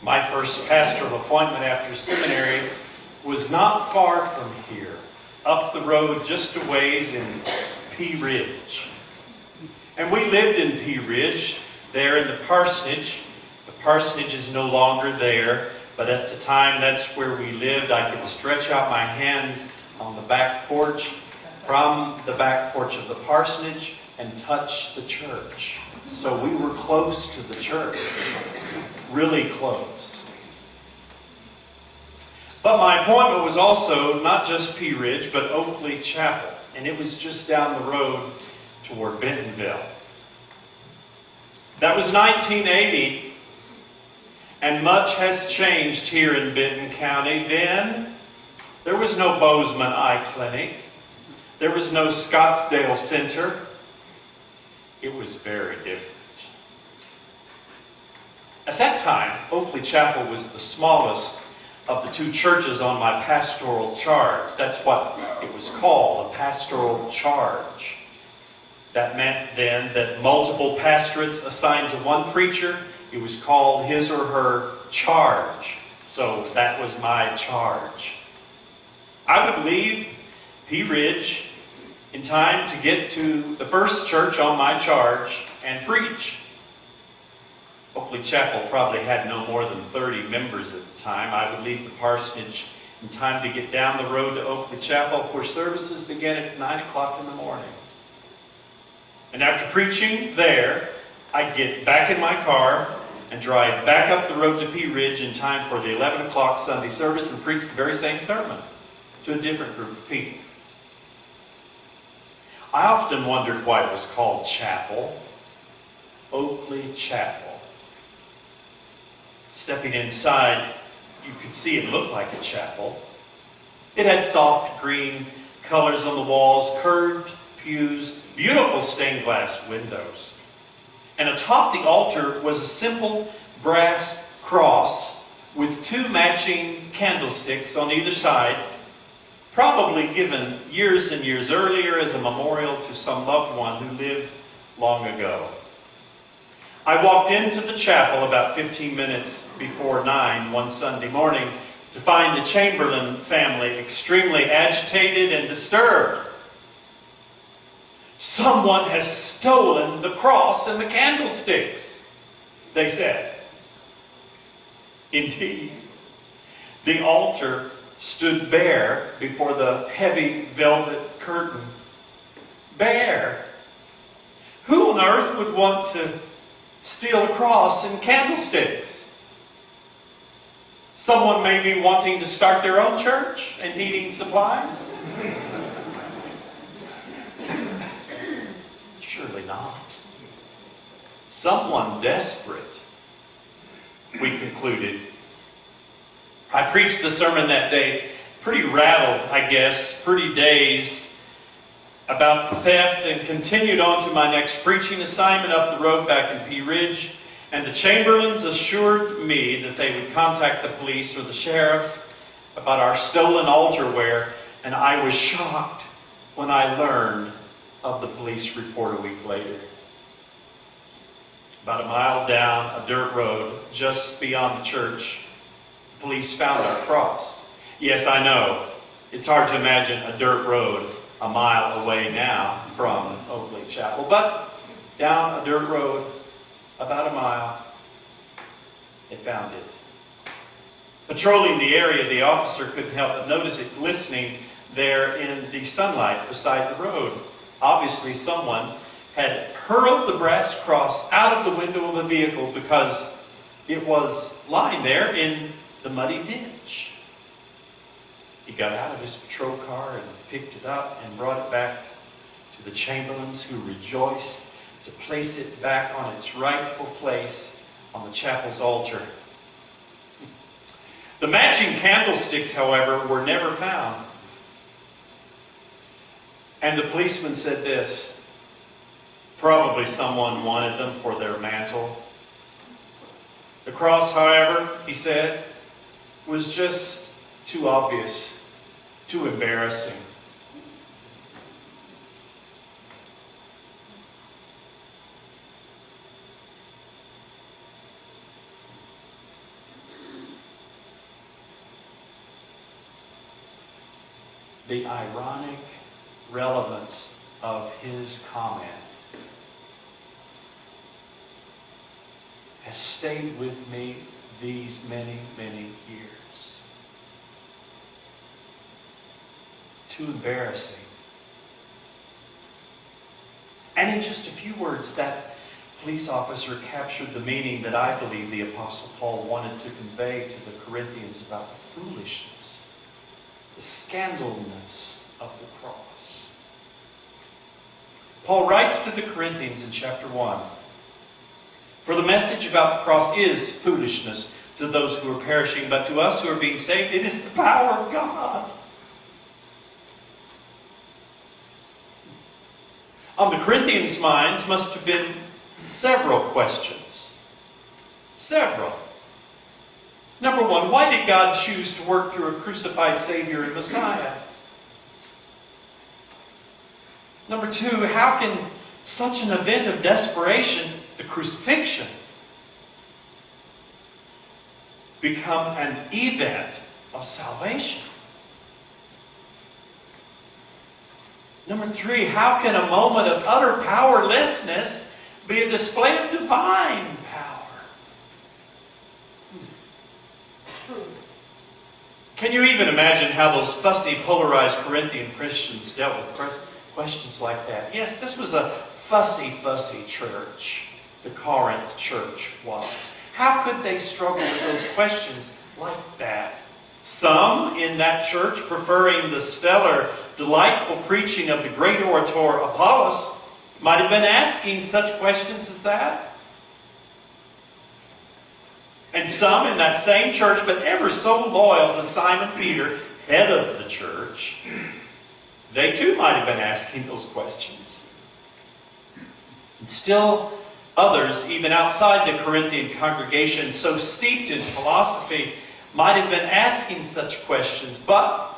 My first pastoral appointment after seminary was not far from here, up the road just a ways in Pea Ridge. And we lived in Pea Ridge, there in the parsonage. The parsonage is no longer there, but at the time that's where we lived. I could stretch out my hands on the back porch, from the back porch of the parsonage, and touch the church. So we were close to the church, really close. But my appointment was also not just Pea Ridge, but Oakley Chapel, and it was just down the road toward Bentonville. That was 1980, and much has changed here in Benton County. Then, there was no Bozeman Eye Clinic. There was no Scottsdale Center. It was very different. At that time, Oakley Chapel was the smallest of the two churches on my pastoral charge. That's what it was called, a pastoral charge. That meant then that multiple pastorates assigned to one preacher, it was called his or her charge. So that was my charge. I would leave Pea Ridge in time to get to the first church on my charge and preach. Oakley Chapel probably had no more than 30 members at the time. I would leave the parsonage in time to get down the road to Oakley Chapel, where services began at 9 o'clock in the morning. And after preaching there, I'd get back in my car and drive back up the road to Pea Ridge in time for the 11 o'clock Sunday service and preach the very same sermon to a different group of people. I often wondered why it was called chapel. Oakley Chapel. Stepping inside, you could see it looked like a chapel. It had soft green colors on the walls, curved pews, beautiful stained glass windows. And atop the altar was a simple brass cross with two matching candlesticks on either side, probably given years and years earlier as a memorial to some loved one who lived long ago. I walked into the chapel about 15 minutes before 9 one Sunday morning to find the Chamberlain family extremely agitated and disturbed. "Someone has stolen the cross and the candlesticks," they said. Indeed, the altar stood bare before the heavy velvet curtain. Bare. Who on earth would want to steal a cross and candlesticks? Someone may be wanting to start their own church and needing supplies? Surely not. Someone desperate, we concluded. I preached the sermon that day, pretty rattled, I guess, pretty dazed about theft, and continued on to my next preaching assignment up the road back in Pea Ridge. And the Chamberlains assured me that they would contact the police or the sheriff about our stolen altarware, and I was shocked when I learned of the police report a week later. About a mile down a dirt road just beyond the church, the police found our cross. Yes, I know, it's hard to imagine a dirt road a mile away now from Oakley Chapel, but down a dirt road about a mile, they found it. Patrolling the area, the officer couldn't help but notice it glistening there in the sunlight beside the road. Obviously, someone had hurled the brass cross out of the window of a vehicle because it was lying there in the muddy ditch. He got out of his patrol car and picked it up and brought it back to the Chamberlains, who rejoiced to place it back on its rightful place on the chapel's altar. The matching candlesticks, however, were never found. And the policeman said this: probably someone wanted them for their mantle. The cross, however, he said, was just too obvious, too embarrassing. the ironic relevance of his comment has stayed with me these many, many years. Too embarrassing. And in just a few words, that police officer captured the meaning that I believe the Apostle Paul wanted to convey to the Corinthians about the foolishness, the scandalous of the cross. Paul writes to the Corinthians in chapter 1, "For the message about the cross is foolishness to those who are perishing, but to us who are being saved, it is the power of God." On the Corinthians' minds must have been several questions. Several. Number one, why did God choose to work through a crucified Savior and Messiah? Number two, how can such an event of desperation, the crucifixion, become an event of salvation? Number three, how can a moment of utter powerlessness be a display of divine power? Can you even imagine how those fussy, polarized Corinthian Christians dealt with questions like that? Yes, this was a fussy church. The Corinth church was. How could they struggle with those questions like that? Some in that church, preferring the stellar, delightful preaching of the great orator Apollos, might have been asking such questions as that. And some in that same church, but ever so loyal to Simon Peter, head of the church, they too might have been asking those questions. And still others, even outside the Corinthian congregation, so steeped in philosophy, might have been asking such questions. But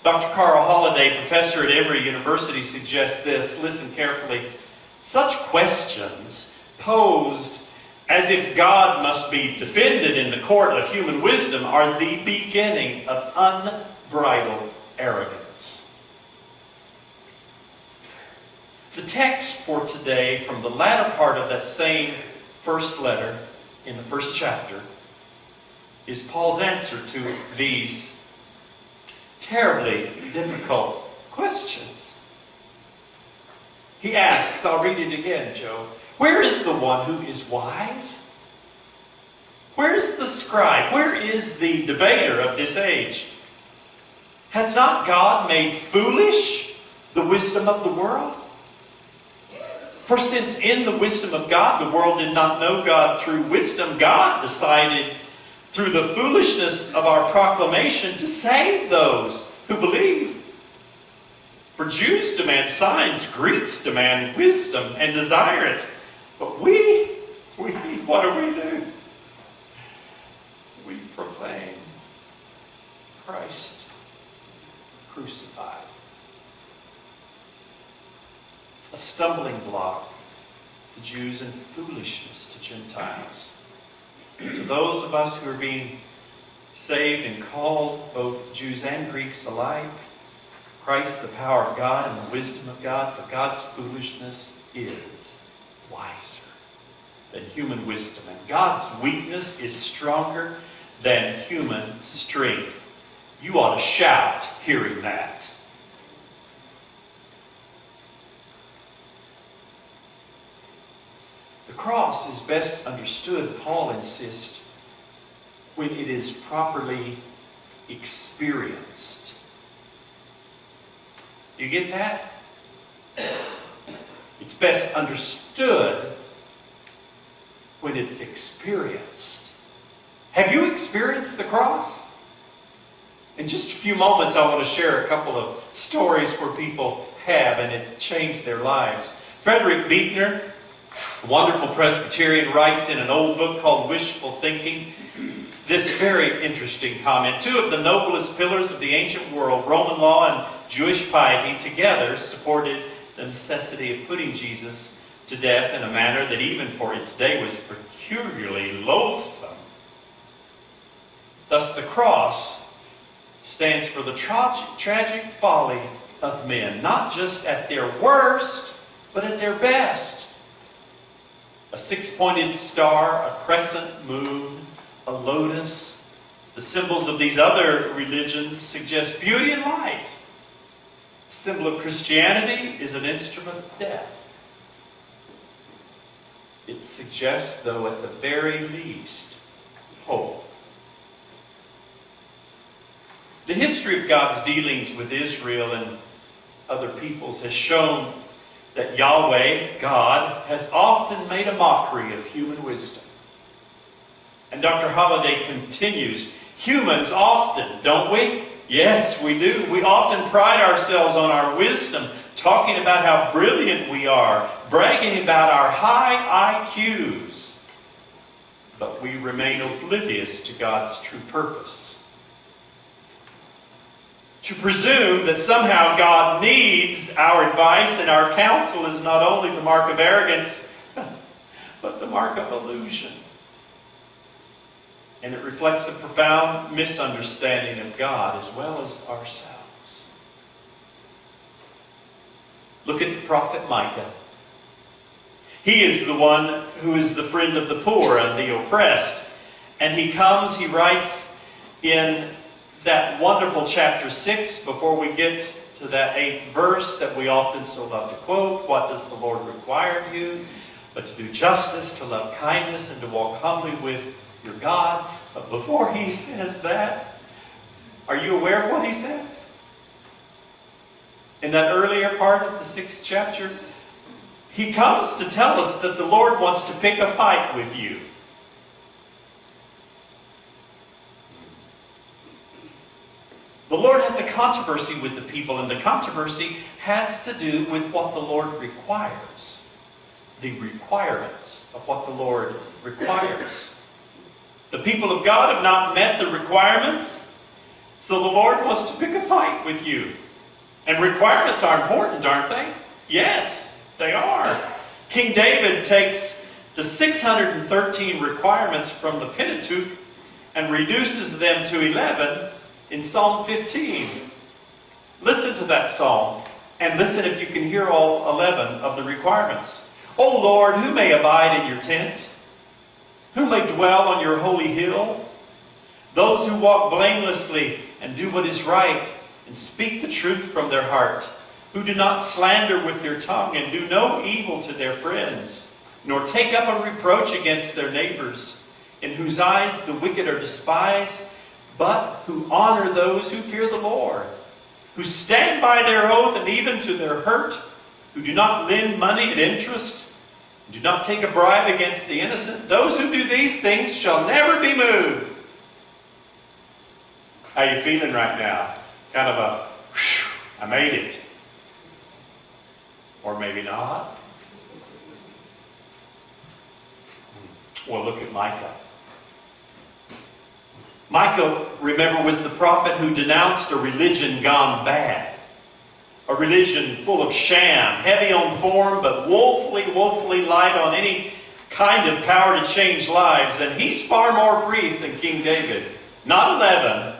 Dr. Carl Holliday, professor at Emory University, suggests this. Listen carefully. Such questions posed as if God must be defended in the court of human wisdom are the beginning of unbridled arrogance. The text for today from the latter part of that same first letter in the first chapter is Paul's answer to these terribly difficult questions. He asks, I'll read it again, Joe. Where is the one who is wise? Where is the scribe? Where is the debater of this age? Has not God made foolish the wisdom of the world? For since in the wisdom of God the world did not know God through wisdom, God decided through the foolishness of our proclamation to save those who believe. For Jews demand signs, Greeks demand wisdom and desire it. But we what do? We proclaim Christ crucified. A stumbling block to Jews and foolishness to Gentiles. To those of us who are being saved and called, both Jews and Greeks alike, Christ, the power of God and the wisdom of God, for God's foolishness is wiser than human wisdom, and God's weakness is stronger than human strength. You ought to shout hearing that. The cross is best understood, Paul insists, when it is properly experienced. Do you get that? It's best understood when it's experienced. Have you experienced the cross? In just a few moments, I want to share a couple of stories where people have, and it changed their lives. Frederick Buechner, a wonderful Presbyterian, writes in an old book called Wishful Thinking this very interesting comment. Two of the noblest pillars of the ancient world, Roman law and Jewish piety, together supported the necessity of putting Jesus to death in a manner that even for its day was peculiarly loathsome. Thus the cross stands for the tragic folly of men, not just at their worst, but at their best. A six-pointed star, a crescent moon, a lotus. The symbols of these other religions suggest beauty and light. The symbol of Christianity is an instrument of death. It suggests, though, at the very least, hope. The history of God's dealings with Israel and other peoples has shown that Yahweh, God, has often made a mockery of human wisdom. And Dr. Holliday continues, humans often, don't we? Yes, we do. We often pride ourselves on our wisdom, talking about how brilliant we are, bragging about our high IQs. But we remain oblivious to God's true purpose. To presume that somehow God needs our advice and our counsel is not only the mark of arrogance, but the mark of illusion. And it reflects a profound misunderstanding of God as well as ourselves. Look at the prophet Micah. He is the one who is the friend of the poor and the oppressed. And he comes, he writes in that wonderful chapter 6, before we get to that 8th verse that we often so love to quote, what does the Lord require of you? But to do justice, to love kindness, and to walk humbly with your God. But before he says that, are you aware of what he says? In that earlier part of the 6th chapter, he comes to tell us that the Lord wants to pick a fight with you. The Lord has a controversy with the people, and the controversy has to do with what the Lord requires. The requirements of what the Lord requires. The people of God have not met the requirements, so the Lord wants to pick a fight with you. And requirements are important, aren't they? Yes, they are. King David takes the 613 requirements from the Pentateuch and reduces them to 11 in Psalm 15. Listen to that psalm, and listen if you can hear all 11 of the requirements. O Lord, who may abide in your tent? Who may dwell on your holy hill? Those who walk blamelessly and do what is right and speak the truth from their heart, who do not slander with their tongue and do no evil to their friends, nor take up a reproach against their neighbors, in whose eyes the wicked are despised, but who honor those who fear the Lord, who stand by their oath and even to their hurt, who do not lend money at interest, do not take a bribe against the innocent. Those who do these things shall never be moved. How are you feeling right now? Kind of a, whew, I made it. Or maybe not. Well, look at Micah. Micah, remember, was the prophet who denounced a religion gone bad. A religion full of sham, heavy on form, but woefully light on any kind of power to change lives. And he's far more brief than King David. Not 11.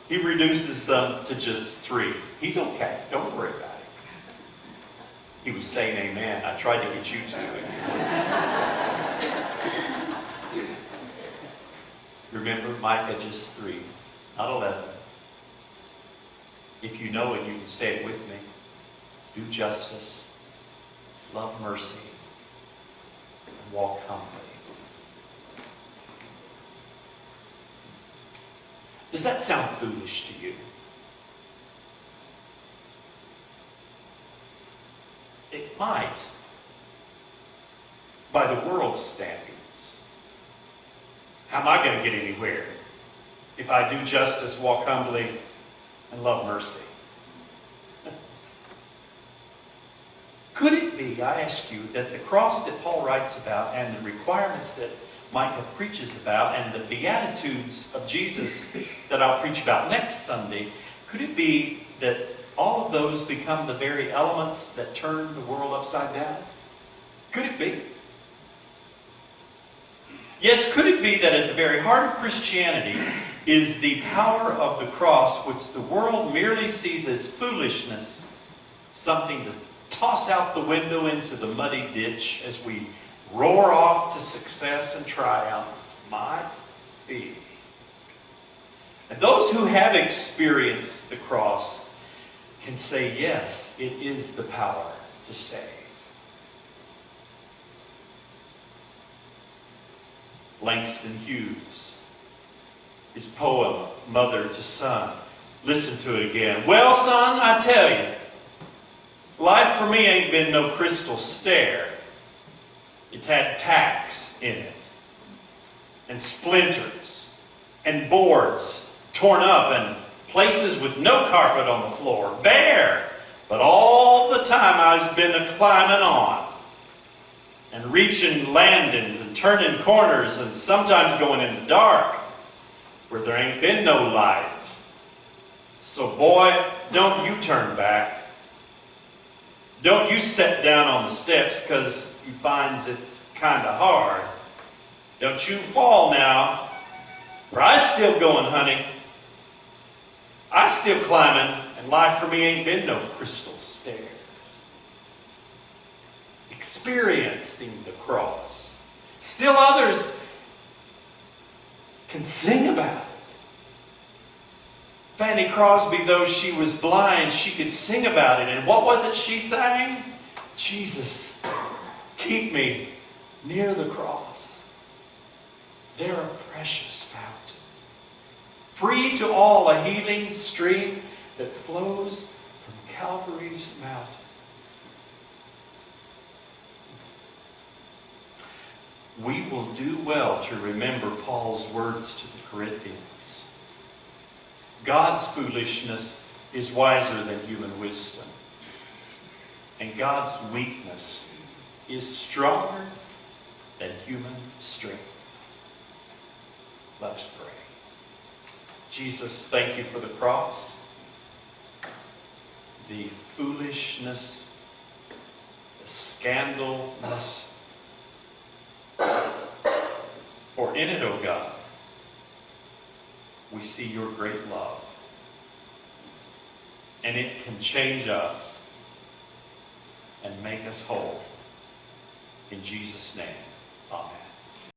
He reduces them to just 3. He's okay. Don't worry about it. He was saying amen. I tried to get you to. Remember, Micah just 3, not 11. If you know it, you can say it with me. Do justice, love mercy, and walk humbly. Does that sound foolish to you? It might, by the world's standards. How am I going to get anywhere if I do justice, walk humbly, and love mercy? Could it be, I ask you, that the cross that Paul writes about and the requirements that Micah preaches about and the Beatitudes of Jesus that I'll preach about next Sunday, could it be that all of those become the very elements that turn the world upside down? Could it be? Yes, could it be that at the very heart of Christianity is the power of the cross, which the world merely sees as foolishness, something to toss out the window into the muddy ditch as we roar off to success and triumph, might be. And those who have experienced the cross can say, yes, it is the power to save. Langston Hughes, his poem, Mother to Son. Listen to it again. Well, son, I tell you, life for me ain't been no crystal stair. It's had tacks in it, and splinters, and boards torn up, and places with no carpet on the floor, bare. But all the time I've been a-climbing on, and reaching landings, and turning corners, and sometimes going in the dark, where there ain't been no light. So boy, don't you turn back. Don't you sit down on the steps, 'cause you finds it's kind of hard. Don't you fall now, for I still going, honey. I still climbing, and life for me ain't been no crystal stair. Experiencing the cross. Still others can sing about it. Fanny Crosby, though she was blind, she could sing about it. And what was it she sang? Jesus, keep me near the cross. There a precious fountain, free to all a healing stream that flows from Calvary's mountain. We will do well to remember Paul's words to the Corinthians. God's foolishness is wiser than human wisdom, and God's weakness is stronger than human strength. Let's pray. Jesus, thank you for the cross, the foolishness, the scandalous. For in it, O God, we see your great love. And it can change us and make us whole. In Jesus' name, amen.